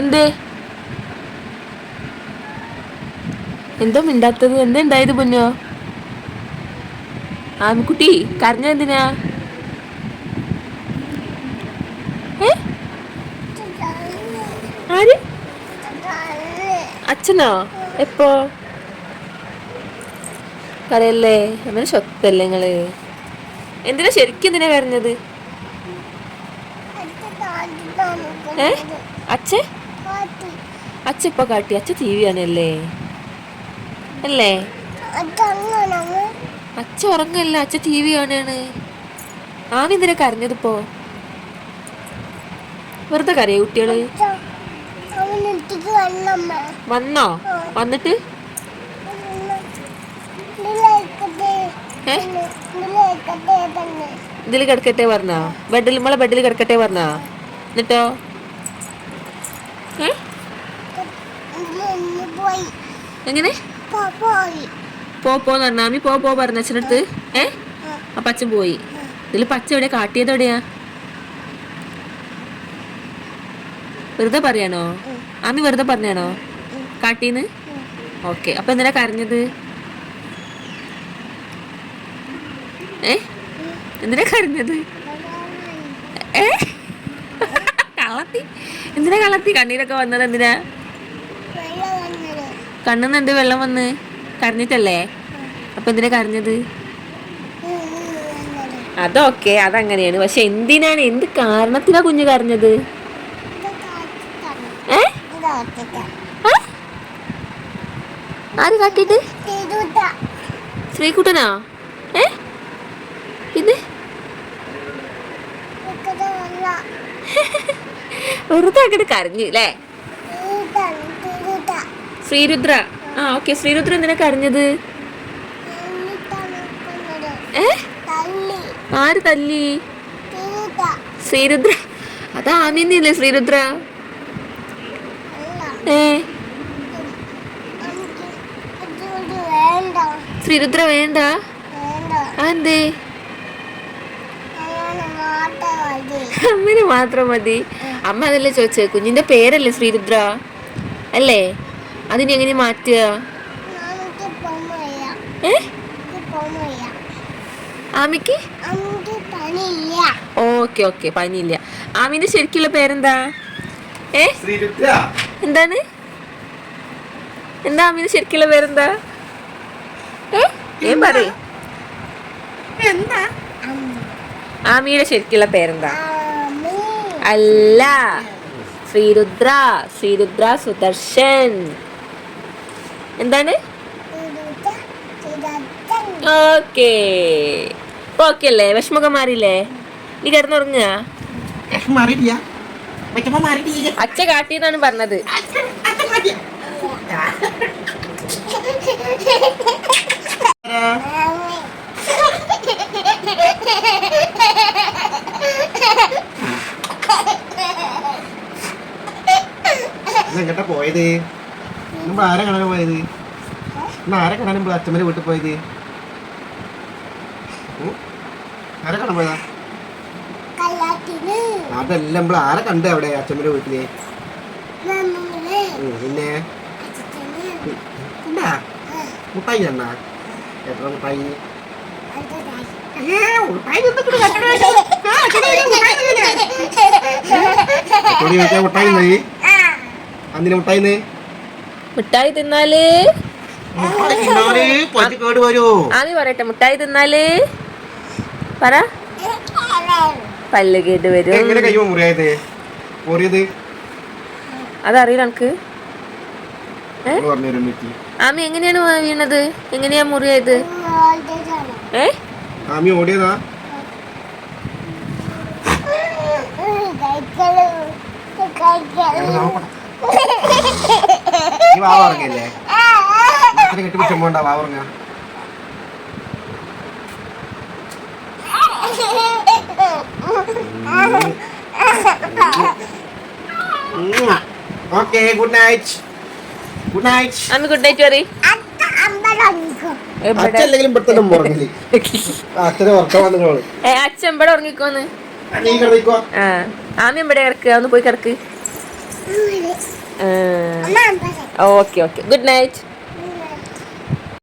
എന്തേ എന്തോ മിണ്ടാത്തത്? എന്താ ഉണ്ടായത് പൊന്നോ? ആമിക്കുട്ടി കരഞ്ഞ എന്തിനാ? ആര്? അച്ഛനോ? എപ്പോ? കരയല്ലേ, അങ്ങനെ സ്വത്തല്ലേ നിങ്ങള്? എന്തിനാ ശരിക്കും എന്തിനാ കരഞ്ഞത്? അച്ഛ അച്ഛ ഇപ്പൊ കാട്ടി? അച്ഛ ടി വി ആണല്ലേ അല്ലേ? അച്ഛ ഉറങ്ങല്ല, അച്ഛ ടി വി കാണാണ്. ആമി എന്തിനാ കരഞ്ഞതിപ്പോ? വെറുതെ കരയോ കുട്ടികള്? വന്നോ? വന്നിട്ട് ഇതില് കിടക്കട്ടെ പറഞ്ഞോ? ബെഡിൽ നമ്മളെ ബെഡിൽ കിടക്കട്ടെ പറഞ്ഞോ? എന്നിട്ടോ എങ്ങനെ പോന്ന് പറഞ്ഞ? ആമി പോ പറഞ്ഞ അച്ഛനടുത്ത്. അപ്പൊ അച്ഛൻ പോയി. ഇതില് പച്ച എവിടെയാ കാട്ടിയത്? എവിടെയാ? വെറുതെ പറയാണോ? ആമി വെറുതെ പറഞ്ഞാണോ കാട്ടീന്ന്? ഓക്കെ, അപ്പൊ എന്തിനാ കരഞ്ഞത്? എന്തിനാ കരഞ്ഞത്? കളത്തി എന്തിനാ കളത്തി? കണ്ണീരൊക്കെ വന്നത് എന്തിനാ? കണ്ണിന്ന് എന്ത് വെള്ളം വന്ന്? കരഞ്ഞിട്ടല്ലേ? അപ്പൊ എന്തിനാ കരഞ്ഞത്? അതൊക്കെ അതങ്ങനെയാണ്, പക്ഷെ എന്തിനാണ്, എന്ത് കാരണത്തിനാ കുഞ്ഞ് കരഞ്ഞത്? ആര് കാട്ടിട്ട്? ശ്രീകുട്ടനാ? പിന്നെ വെറുതെ അങ്ങോട്ട് കരഞ്ഞു അല്ലേ? ശ്രീരുദ്ര. ഓക്കെ, ശ്രീരുദ്ര എന്തിനാ കരഞ്ഞത്? ആര് തല്ലി? ശ്രീരുദ്ര. അത് ആമിന്നല്ലേ ശ്രീരുദ്ര? ശ്രീരുദ്ര വേണ്ട? എന്തേ? അമ്മന് മാത്രം മതി. അമ്മ അതല്ലേ ചോദിച്ചത്, കുഞ്ഞിന്റെ പേരല്ലേ ശ്രീരുദ്ര അല്ലേ? അതിന് എങ്ങനെ മാറ്റുക? ആമിക്ക് ഓക്കെ പനിയില്ല. ആമിന്റെ ശരിക്കുള്ള പേരെന്താ? എന്താണ്? എന്താ ആമിന്റെ ശരിക്കുള്ള പേരെന്താ? പറയ്. ആമിയുടെ ശരിക്കുള്ള പേരെന്താ? അല്ല, ശ്രീരുദ്ര സുദർശൻ. എന്താണ്? ഓക്കേ അല്ലേ? വിഷമൊക്കെ മാറിയില്ലേ? നീ കിടന്നുറങ്ങുക? അച്ഛ കാട്ടിന്നാണ് പറഞ്ഞത്. എങ്ങട്ടാ പോയത്? നമ്മൾ ആരെ കാണാൻ പോയത്? ആരെ കാണാൻ അച്ഛമ്മന്റെ വീട്ടിൽ പോയത്? ആരെ കാണാൻ പോയതാ? അതല്ല, നമ്മൾ ആരെ കണ്ട അവിടെ അച്ഛമ്മന്റെ വീട്ടില്? പിന്നെ മുട്ടായി കണ്ടാ? എത്ര മുട്ടായി? മുട്ടായി അന്നിന് മുട്ടായിന്ന് മിഠായി തിന്നാല് കേട് വരൂ. ആമി പറയട്ടെ, മുട്ടായി തിന്നാല് പറ പല്ല് കേട് വരും. എങ്ങനെ കൈ മുറിയായത്? മുറിയത് അതറിയില്ല എനിക്ക്. ആമി എങ്ങനെയാണ് വീണത്? എങ്ങനെയാ മുറിയായത്? ആമി ഓടിയതാ? വാവറങ്ങല്ലേ? കെട്ടിപ്പിടിച്ചോണ്ടാ വാവറങ്ങ. Okay, good night. അമ്മ ഗുഡ് നൈറ്റ് പറയ്. അച്ഛൻ ഇവിടെ ഉറങ്ങിക്കോന്ന്. ആമി ഇവിടെ കിടക്കുക, ഒന്ന് പോയി കിടക്ക്. Okay okay good night.